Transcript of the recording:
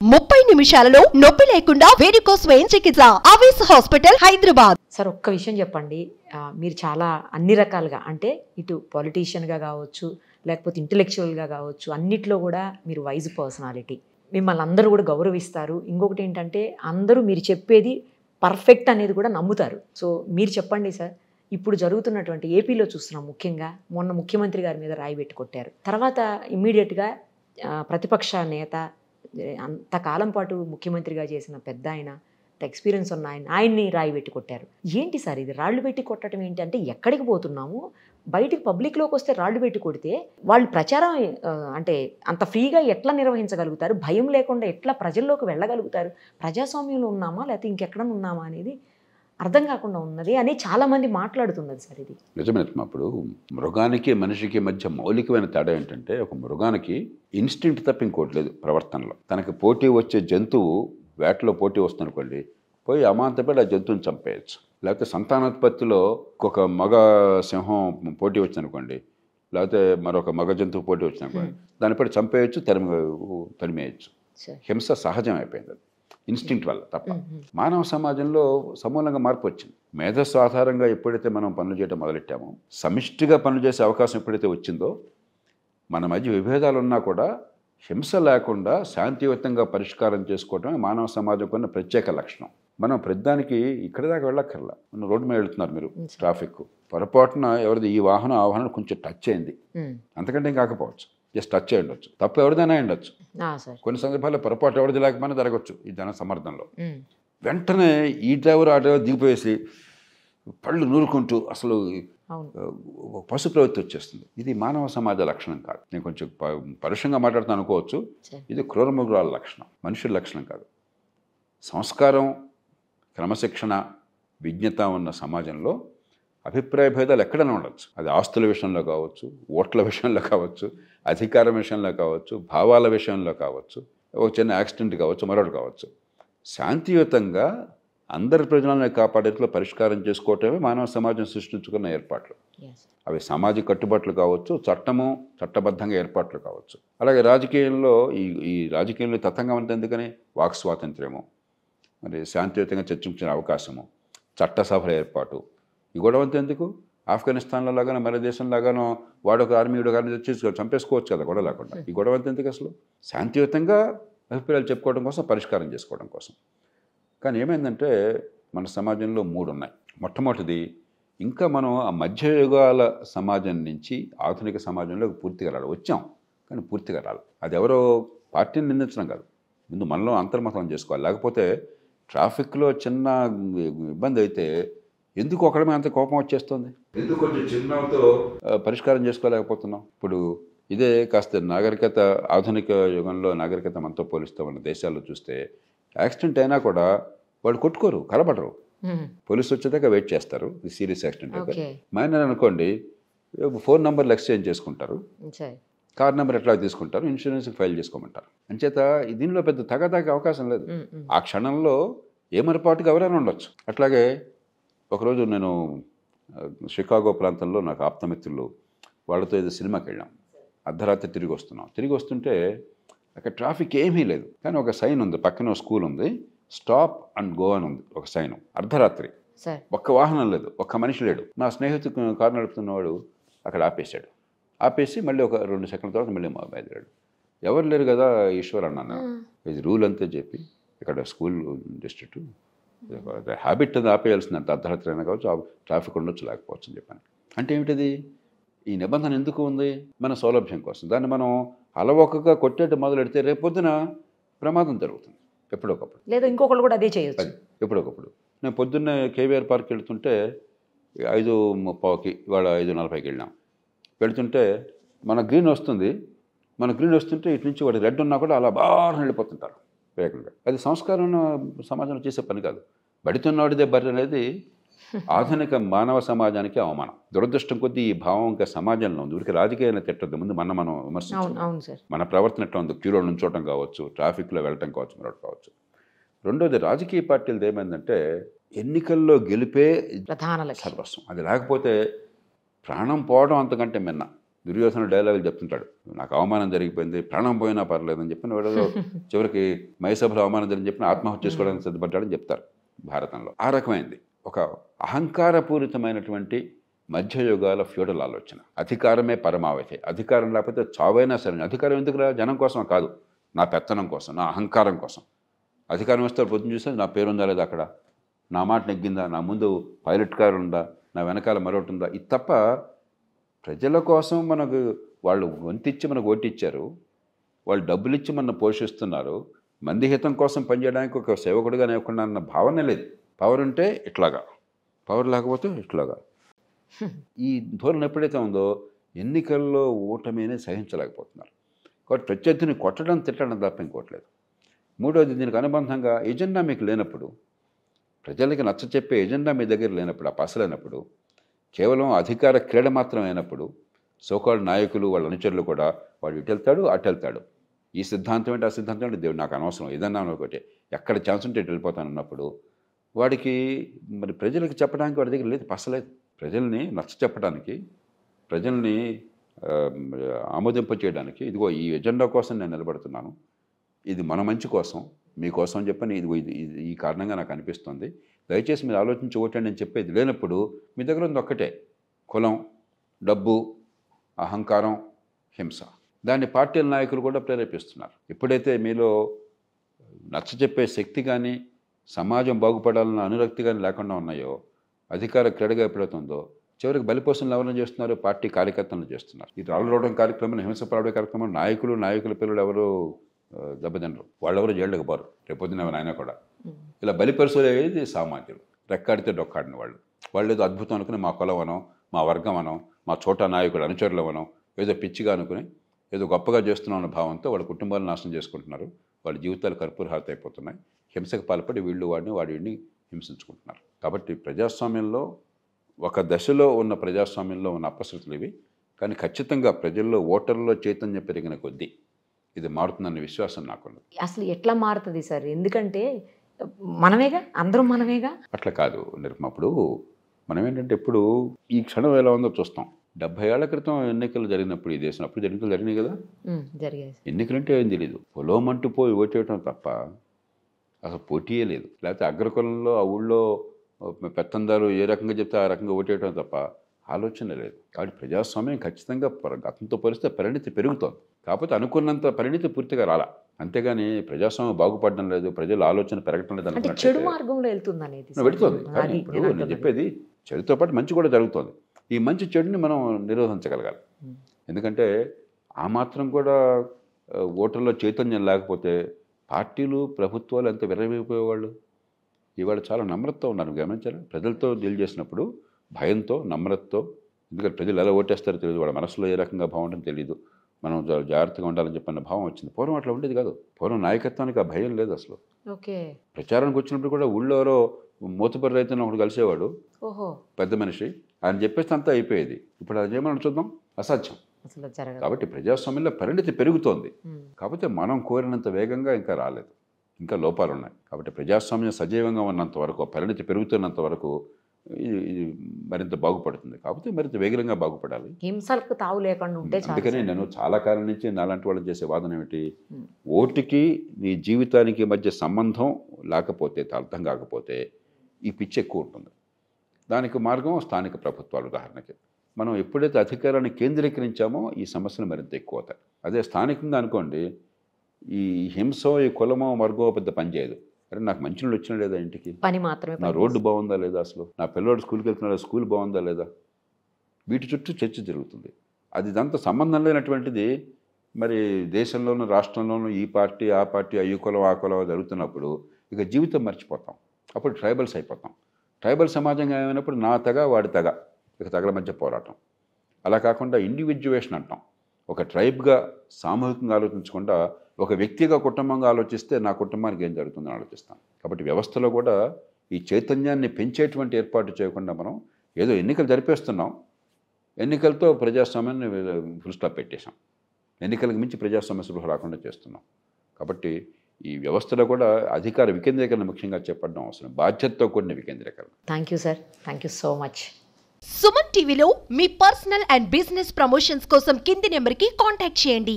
30 నిమిషాలలో నొప్పి లేకుండా వేడికోస్ స్వయం చికిత్స ఆవేశ హాస్పిటల్ హైదరాబాద్. సార్ ఒక్క విషయం చెప్పండి, మీరు చాలా అన్ని రకాలుగా అంటే ఇటు పొలిటీషియన్గా కావచ్చు, లేకపోతే ఇంటెలెక్చువల్గా కావచ్చు, అన్నిట్లో కూడా మీరు వైజ్ పర్సనాలిటీ. మిమ్మల్ని అందరూ కూడా గౌరవిస్తారు. ఇంకొకటి ఏంటంటే అందరూ మీరు చెప్పేది పర్ఫెక్ట్ అనేది కూడా నమ్ముతారు. సో మీరు చెప్పండి సార్, ఇప్పుడు జరుగుతున్నటువంటి ఏపీలో చూస్తున్నాం, ముఖ్యంగా మొన్న ముఖ్యమంత్రి గారి మీద రాయి పెట్టి కొట్టారు. తర్వాత ఇమ్మీడియట్గా ప్రతిపక్ష నేత, అంతకాలం పాటు ముఖ్యమంత్రిగా చేసిన పెద్ద ఆయన, ఎక్స్పీరియన్స్ ఉన్న ఆయన్ని రాయి పెట్టి కొట్టారు. ఏంటి సార్ ఇది? రాళ్ళు పెట్టి కొట్టడం ఏంటి? అంటే ఎక్కడికి పోతున్నాము? బయటికి పబ్లిక్లోకి వస్తే రాళ్ళు పెట్టి కొడితే వాళ్ళు ప్రచారం అంటే అంత ఫ్రీగా ఎట్లా నిర్వహించగలుగుతారు? భయం లేకుండా ఎట్లా ప్రజల్లోకి వెళ్ళగలుగుతారు? ప్రజాస్వామ్యంలో ఉన్నామా లేకపోతే ఇంకెక్కడ ఉన్నామా అనేది అర్థం కాకుండా ఉన్నది అని చాలామంది మాట్లాడుతున్నది సార్. ఇది నిజమే. అప్పుడు మృగానికి మనిషికి మధ్య మౌలికమైన తేడా ఏంటంటే, ఒక మృగానికి ఇన్స్టింక్ట్ తప్ప ఇంకోటి లేదు ప్రవర్తనలో. తనకి పోటీ వచ్చే జంతువు వేటలో పోటీ వస్తుందనుకోండి, పోయి అమాంతపడి ఆ జంతువుని చంపేయచ్చు. లేకపోతే సంతానోత్పత్తిలో ఒక మగ సింహం పోటీ వచ్చిందనుకోండి, లేకపోతే మరొక మగ జంతువు పోటీ వచ్చిందనుకోండి, దానిపై చంపేయచ్చు, తరిమేయచ్చు. హింస సహజం అయిపోయింది, అది ఇన్స్టింక్ట్ వల్ల తప్ప. మానవ సమాజంలో సమూలంగా మార్పు వచ్చింది. మేధస్సు ఆధారంగా ఎప్పుడైతే మనం పనులు చేయడం మొదలెట్టామో, సమిష్టిగా పనులు చేసే అవకాశం ఎప్పుడైతే వచ్చిందో, మన మధ్య విభేదాలు ఉన్నా కూడా హింస లేకుండా శాంతియుతంగా పరిష్కారం చేసుకోవడమే మానవ సమాజం కొన్న ప్రత్యేక లక్షణం. మనం ప్రతిదానికి ఇక్కడి దాకా వెళ్ళక్కర్లా. మనం రోడ్డు మీద వెళుతున్నారు, మీరు ట్రాఫిక్ పొరపాటున ఎవరిది ఈ వాహనం ఆ వాహనం కొంచెం టచ్ అయింది, అంతకంటే ఏం కాకపోవచ్చు, జస్ట్ టచ్ అయి ఉండొచ్చు. తప్పు ఎవరిదైనా ఉండొచ్చు. కొన్ని సందర్భాల్లో పొరపాటు ఎవరిది లేకపోయినా జరగచ్చు ఈ జన సమర్థంలో. వెంటనే ఈ డ్రైవర్ ఆ డ్రైవర్ దిగిపోయేసి పళ్ళు నూరుకుంటూ అసలు పశు ప్రవృత్తి వచ్చేస్తుంది. ఇది మానవ సమాజ లక్షణం కాదు. నేను కొంచెం పరుషంగా మాట్లాడుతాను అనుకోవచ్చు, ఇది క్రూరమృగాల లక్షణం, మనుషుల లక్షణం కాదు. సంస్కారం, క్రమశిక్షణ, విజ్ఞత ఉన్న సమాజంలో అభిప్రాయ భేదాలు ఎక్కడైనా ఉండొచ్చు. అది ఆస్తుల విషయంలో కావచ్చు, ఓట్ల విషయంలో కావచ్చు, అధికారం విషయంలో కావచ్చు, భావాల విషయంలో కావచ్చు, ఒక చిన్న యాక్సిడెంట్ కావచ్చు, మరొకటి కావచ్చు. శాంతియుతంగా అందరి ప్రజలను కాపాడేట్లో పరిష్కారం చేసుకోవటమే మానవ సమాజం సృష్టించుకున్న ఏర్పాట్లు. అవి సామాజిక కట్టుబాట్లు కావచ్చు, చట్టబద్ధంగా ఏర్పాట్లు కావచ్చు. అలాగే రాజకీయంలో ఈ రాజకీయంలో తతంగం అంతా ఎందుకని? వాక్ స్వాతంత్ర్యము, మరి శాంతియుతంగా చర్చించిన అవకాశము, చట్టసభల ఏర్పాటు. ఈ గొడవంతా ఎందుకు? ఆఫ్ఘనిస్తాన్లో లాగానో మరో దేశంలాగానో వాడొక ఆర్మీ వీడొక ఆర్మీ వచ్చి చంపేసుకోవచ్చు కదా గొడవ లేకుండా. ఈ గొడవంతా ఎందుకు అసలు? శాంతియుతంగా అభిప్రాయాలు చెప్పుకోవడం కోసం, పరిష్కారం చేసుకోవడం కోసం. కానీ ఏమైందంటే మన సమాజంలో 3 ఉన్నాయి. మొట్టమొదటిది, ఇంకా మనం ఆ మధ్యయుగాల సమాజం నుంచి ఆధునిక సమాజంలోకి పూర్తిగా రాలి వచ్చాం, కానీ పూర్తిగా రాలి. అది ఎవరో పార్టీని నిందించడం కాదు, ముందు మనలో అంతర్మతం చేసుకోవాలి. లేకపోతే ట్రాఫిక్లో చిన్న ఇబ్బంది అయితే ఎందుకు ఒకడమే అంత కోపం వచ్చేస్తుంది? ఎందుకు కొంచెం చిరునవ్వుతో పరిష్కారం చేసుకోలేకపోతున్నాం? ఇప్పుడు ఇదే కాస్త నాగరికత, ఆధునిక యుగంలో నాగరికత మనతో పోలిస్తూ ఉన్న దేశాల్లో చూస్తే యాక్సిడెంట్ అయినా కూడా వాళ్ళు కొట్టుకోరు, కలబడరు. పోలీసు వచ్చేదాకా వెయిట్ చేస్తారు. ఇది సీరియస్ యాక్సిడెంట్ అయితే. మైనర్ అనుకోండి, ఫోన్ నెంబర్లు ఎక్స్చేంజ్ చేసుకుంటారు, కార్ నెంబర్ ఎట్లా తీసుకుంటారు, ఇన్సూరెన్స్కి ఫైల్ చేసుకోమంటారు. అంచేత దీనిలో పెద్ద తగదాకే అవకాశం లేదు. ఆ క్షణంలో ఏమరపాటుగా ఎవరైనా ఉండొచ్చు. అట్లాగే ఒకరోజు నేను షికాగో ప్రాంతంలో నాకు ఆప్తమిత్రులు వాళ్ళతో ఏదో సినిమాకి వెళ్ళాం. అర్ధరాత్రి తిరిగి వస్తుంటే అక్కడ ట్రాఫిక్ ఏమీ లేదు, కానీ ఒక సైన్ ఉంది, పక్కన స్కూల్ ఉంది, స్టాప్ అండ్ గో అని ఉంది ఒక సైన్. అర్ధరాత్రి, ఒక్క వాహనం లేదు, ఒక్క మనిషి లేడు. నా స్నేహితుడు కారు నడుపుతున్నవాడు అక్కడ ఆపేసి మళ్ళీ ఒక 2 సెకండ్ల తర్వాత మళ్ళీ బయలుదేరాడు. ఎవరు లేరు కదా ఈశ్వర్ అన్నాను. ఇది రూల్ అంతే చెప్పి, ఇక్కడ స్కూల్ డిస్ట్రిక్ట్ హ్యాబిట్ అది ఆపేయాల్సిందంటే అర్ధరాత్రి అయినా కావచ్చు, ట్రాఫిక్ ఉండొచ్చు లేకపోవచ్చు అని చెప్పాను. అంటే ఏమిటిది? ఈ నిబంధన ఎందుకు ఉంది? మన సౌలభ్యం కోసం. దాన్ని మనం అలవోకగా కొట్టేట్టు మొదలెడితే రేపొద్దున ప్రమాదం జరుగుతుంది ఎప్పుడొకప్పుడు, లేదా ఇంకొకళ్ళు కూడా అదే చేయొచ్చు ఎప్పుడొకప్పుడు. నేను పొద్దున్నే కేవీఆర్ పార్క్ వెళ్తుంటే 5:30కి, ఇవాళ 5:40కి వెళ్తుంటే మన గ్రీన్ వస్తుంటే ఇటు నుంచి వాడు రెడ్ ఉన్నా కూడా అలా బాగా వెళ్ళిపోతుంటారు వేగంగా. అది సంస్కారం సమాజంలో చేసే పని కాదు. బడితున్నవాడిదే బర్రె అనేది ఆధునిక మానవ సమాజానికి అవమానం. దురదృష్టం కొద్దీ ఈ భావం ఇంకా సమాజంలో ఉంది. ఊరికి రాజకీయాన్ని తిట్టద్దు, ముందు మనం విమర్శించాం. మన ప్రవర్తన ఎట్లా ఉంది, క్యూలో నుంచోవటం కావచ్చు, ట్రాఫిక్లో వెళ్ళటం కావచ్చు, మరొకటి కావచ్చు. రెండోది, రాజకీయ పార్టీలది ఏమైందంటే ఎన్నికల్లో గెలిపే సర్వస్వం. అది లేకపోతే ప్రాణం పోవడం అంతకంటే మిన్న. దుర్యోధన డైలాగులు చెప్తుంటాడు, నాకు అవమానం జరిగిపోయింది, ప్రాణం పోయినా పర్లేదని చెప్పిన వాడు చివరికి మయసభలో అవమానం జరిగింది చెప్పిన ఆత్మహత్య చేసుకోవడానికి సిద్ధపడ్డాడని చెప్తారు భారతంలో. ఆ రకమైంది ఒక అహంకారపూరితమైనటువంటి మధ్యయుగాల ఫ్యూడల్ ఆలోచన. అధికారమే పరమావధి, అధికారం లేకపోతే చావైనా సరే. అధికారం ఎందుకు రా? జనం కోసం కాదు, నా పెత్తనం కోసం, నా అహంకారం కోసం. అధికారం వస్తే పొద్దున చూస్తే నా పేరు ఉందా లేదా, అక్కడ నా మాట నెగ్గిందా, నా ముందు పైలట్ కారు ఉందా, నా వెనకాల మరొకటి ఉందా, ఇది తప్ప ప్రజల కోసం మనకు వాళ్ళు వంతిచ్చి మనకు ఓటిచ్చారు, వాళ్ళు డబ్బులు ఇచ్చి మన పోషిస్తున్నారు, మంది హితం కోసం పనిచేయడానికి ఒక సేవకుడిగా లేకుండా అన్న భావన లేదు. పవర్ ఉంటే ఇట్లాగా, పవర్ లేకపోతే ఇట్లాగా. ఈ ధోరణి ఎప్పుడైతే ఉందో ఎన్నికల్లో ఓటమినే సహించలేకపోతున్నారు. కాబట్టి ప్రత్యర్థిని కొట్టడం తిట్టడం తప్ప ఇంకోట్లేదు. మూడవది, దీనికి అనుబంధంగా ఎజెండా మీకు లేనప్పుడు, ప్రజలకి నచ్చ చెప్పే ఎజెండా మీ దగ్గర లేనప్పుడు, ఆ పసలేనప్పుడు, కేవలం అధికార క్రీడ మాత్రం అయినప్పుడు సోకాల్డ్ నాయకులు వాళ్ళ అనుచరులు కూడా వాడు ఇటు వెళ్తాడు అటు వెళ్తాడు, ఈ సిద్ధాంతం ఏంటి ఆ సిద్ధాంతం ఏంటి, దేవుడు నాకు అనవసరం, ఏదన్నా ఒకటి, ఎక్కడ ఛాన్స్ ఉంటే ఇటు వెళ్ళిపోతాను అన్నప్పుడు వాడికి మరి ప్రజలకు చెప్పడానికి వాడి దగ్గర లేదు, పసలేదు. ప్రజల్ని నచ్చ చెప్పడానికి, ప్రజల్ని ఆమోదింప చేయడానికి, ఇదిగో ఈ ఎజెండా కోసం నేను నిలబడుతున్నాను, ఇది మన మంచి కోసం, మీకోసం చెప్పని ఇదిగో ఇది ఈ కారణంగా నాకు అనిపిస్తుంది, దయచేసి మీరు ఆలోచించి ఓటండి అని చెప్పేది లేనప్పుడు మీ దగ్గర ఉంది ఒక్కటే, కులం, డబ్బు, అహంకారం, హింస. దాన్ని పార్టీల నాయకులు కూడా ప్రేరేపిస్తున్నారు. ఎప్పుడైతే మీలో నచ్చ చెప్పే శక్తి కానీ సమాజం బాగుపడాలన్న అనురక్తి కానీ లేకుండా ఉన్నాయో, అధికార క్రీడగా ఎప్పుడవుతుందో చివరికి బలిపోసనలు ఎవరైనా చేస్తున్నారు, పార్టీ కార్యకర్తలను చేస్తున్నారు. ఈ రాళ్ళు రావడం కార్యక్రమం, హింసపడడం కార్యక్రమం నాయకుల పిల్లలు ఎవరు దెబ్బతినరు, వాళ్ళెవరు జైళ్ళకి పోరు, రేపొద్దున ఆయన కూడా. ఇలా బలిపరుసలు అయ్యేది సామాన్యులు, రెక్కాడితే డొక్కాడిన వాళ్ళు ఏదో అద్భుతం అనుకుని మా కులం అనం, మా వర్గం అనం, మా చోటా నాయకుడు అనుచరులు అనం, ఏదో పిచ్చిగా అనుకుని ఏదో గొప్పగా చేస్తున్నాం అన్న భావంతో వాళ్ళ కుటుంబాలను నాశనం చేసుకుంటున్నారు, వాళ్ళ జీవితాలు కర్పూరహారత అయిపోతున్నాయి, హింసకు పాల్పడి వీళ్ళు వాడిని హింసించుకుంటున్నారు. కాబట్టి ప్రజాస్వామ్యంలో ఒక దశలో ఉన్న ప్రజాస్వామ్యంలో ఉన్న అపశృతులు ఇవి. కానీ ఖచ్చితంగా ప్రజల్లో ఓటర్లలో చైతన్యం పెరిగిన కొద్దీ ఇది మారుతుందన్న విశ్వాసం నాకున్నది. అసలు ఎట్లా మారుతుంది సార్? ఎందుకంటే మనమేగా, అందరం మనమేగా. అట్లా కాదు నిర్మ. అప్పుడు మనం ఏంటంటే ఇప్పుడు ఈ క్షణం ఎలా ఉందో చూస్తాం. 70 ఏళ్ల క్రితం ఎన్నికలు జరిగినప్పుడు ఈ దేశం అప్పుడు ఎన్నికలు జరిగినాయి కదా, జరిగాయి. ఎన్నికలంటే ఏం తెలియదు, పొలోమంటూ పోయి ఓటేయటం తప్ప అసలు పోటీయే లేదు. లేకపోతే అగ్రకులంలో ఆ ఊళ్ళో పెత్తందారు ఏ రకంగా చెప్తే ఆ రకంగా ఓటేయటం తప్ప ఆలోచన లేదు. కాబట్టి ప్రజాస్వామ్యం ఖచ్చితంగా గతంతో పోలిస్తే పరిణితి పెరుగుతోంది. కాకపోతే అనుకున్నంత పరిణితి పూర్తిగా రాలా. అంతేగాని ప్రజాస్వామ్యం బాగుపడడం లేదు, ప్రజల ఆలోచన పెరగటం లేదు అంటే చెడు మార్గంలో వెళ్తుంది అనేది వెళుతుంది. కానీ ఇప్పుడు నేను చెప్పేది చెడుతో పాటు మంచి కూడా జరుగుతోంది. ఈ మంచి చెడుని మనం నిరోధించగలగాలి. ఎందుకంటే ఆ మాత్రం కూడా ఓటర్లో చైతన్యం లేకపోతే పార్టీలు ప్రభుత్వాలు ఎంత విర్రవీగిపోయేవాళ్ళు. ఇవాళ చాలా నమ్రతతో ఉన్నారు, గమనించారు. ప్రజలతో డీల్ చేసినప్పుడు భయంతో, నమ్రతతో, ఎందుకంటే ప్రజలు ఎలా ఓటేస్తారో తెలియదు, వాళ్ళ మనసులో ఏ రకంగా భావం ఉంటుందో తెలియదు, మనం జాగ్రత్తగా ఉండాలని చెప్పిన భావం వచ్చింది. పూర్వం అట్లా ఉండేది కాదు. పూర్వం నాయకత్వానికి ఆ భయం లేదు అసలు. ఓకే. ప్రచారానికి వచ్చినప్పుడు కూడా ఊళ్ళో మూతపరి రైతున్న ఒకడు కలిసేవాడు, పెద్ద మనిషి, ఆయన చెప్పేస్తే అంతా అయిపోయేది. ఇప్పుడు అది ఏమన్నా చూద్దాం, అసాధ్యం. కాబట్టి ప్రజాస్వామ్యంలో పరిణితి పెరుగుతోంది. కాకపోతే మనం కోరినంత వేగంగా ఇంకా రాలేదు, ఇంకా లోపాలు ఉన్నాయి. కాబట్టి ప్రజాస్వామ్యం సజీవంగా ఉన్నంత వరకు, పరిణితి పెరుగుతున్నంత వరకు ఇది మరింత బాగుపడుతుంది. కాకపోతే మరింత వేగంగా బాగుపడాలి, హింసలకు తావు లేకుండా ఉంటే. అందుకని నేను చాలా కాలం నుంచి నాలాంటి వాళ్ళు చేసే వాదన ఏమిటి, ఓటుకి నీ జీవితానికి మధ్య సంబంధం లేకపోతే, అర్థం కాకపోతే ఈ పిచ్చి ఎక్కువ ఉంటుంది. దానికి మార్గం స్థానిక ప్రభుత్వాలు. ఉదాహరణకి మనం ఎప్పుడైతే అధికారాన్ని కేంద్రీకరించామో ఈ సమస్యలు మరింత ఎక్కువ అవుతాయి. అదే స్థానికంగా అనుకోండి, ఈ హింసో, ఈ కులమో, వర్గమో పెద్ద పని చేయదు. అరే నాకు మంచినీళ్ళు వచ్చినా లేదా, ఇంటికి పని మాత్రమే, నా రోడ్డు బాగుందా లేదా, అసలు నా పిల్లవాడు స్కూల్కి వెళ్తున్నాడా, స్కూల్ బాగుందా లేదా, వీటి చుట్టూ చర్చ జరుగుతుంది. అది దాంతో సంబంధం లేనటువంటిది మరి దేశంలోనూ రాష్ట్రంలోనూ ఈ పార్టీ ఆ పార్టీ, ఈ కులం ఆ కులం జరుగుతున్నప్పుడు ఇక జీవితం మర్చిపోతాం. అప్పుడు ట్రైబల్స్ అయిపోతాం. ట్రైబల్ సమాజంగా ఏమైనప్పుడు నా తెగ వాడి తెగ, ఇక తెగల మధ్య పోరాటం. అలా కాకుండా ఇండివిజువేషన్ అంటాం. ఒక ట్రైబ్గా సామూహికంగా ఆలోచించకుండా ఒక వ్యక్తిగా, కుటుంబంగా ఆలోచిస్తే నా కుటుంబానికి ఏం జరుగుతుందని ఆలోచిస్తాం. కాబట్టి వ్యవస్థలో కూడా ఈ చైతన్యాన్ని పెంచేటువంటి ఏర్పాటు చేయకుండా మనం ఏదో ఎన్నికలు జరిపేస్తున్నాం, ఎన్నికలతో ప్రజాస్వామ్యాన్ని ఫుల్ స్టాప్ పెట్టేశాం, ఎన్నికలకు మించి ప్రజాస్వామ్య సభ రాకుండా చేస్తున్నాం. కాబట్టి ఈ వ్యవస్థలో కూడా అధికార వికేంద్రీకరణ ముఖ్యంగా చేపట్టడం అవసరం, బాధ్యతతో కూడిన వికేంద్రీకరణ. Thank you sir, thank you so much. Suman టీవీలో మీ పర్సనల్ అండ్ బిజినెస్ ప్రమోషన్స్ కోసం కింది నెంబర్కి కాంటాక్ట్ చేయండి.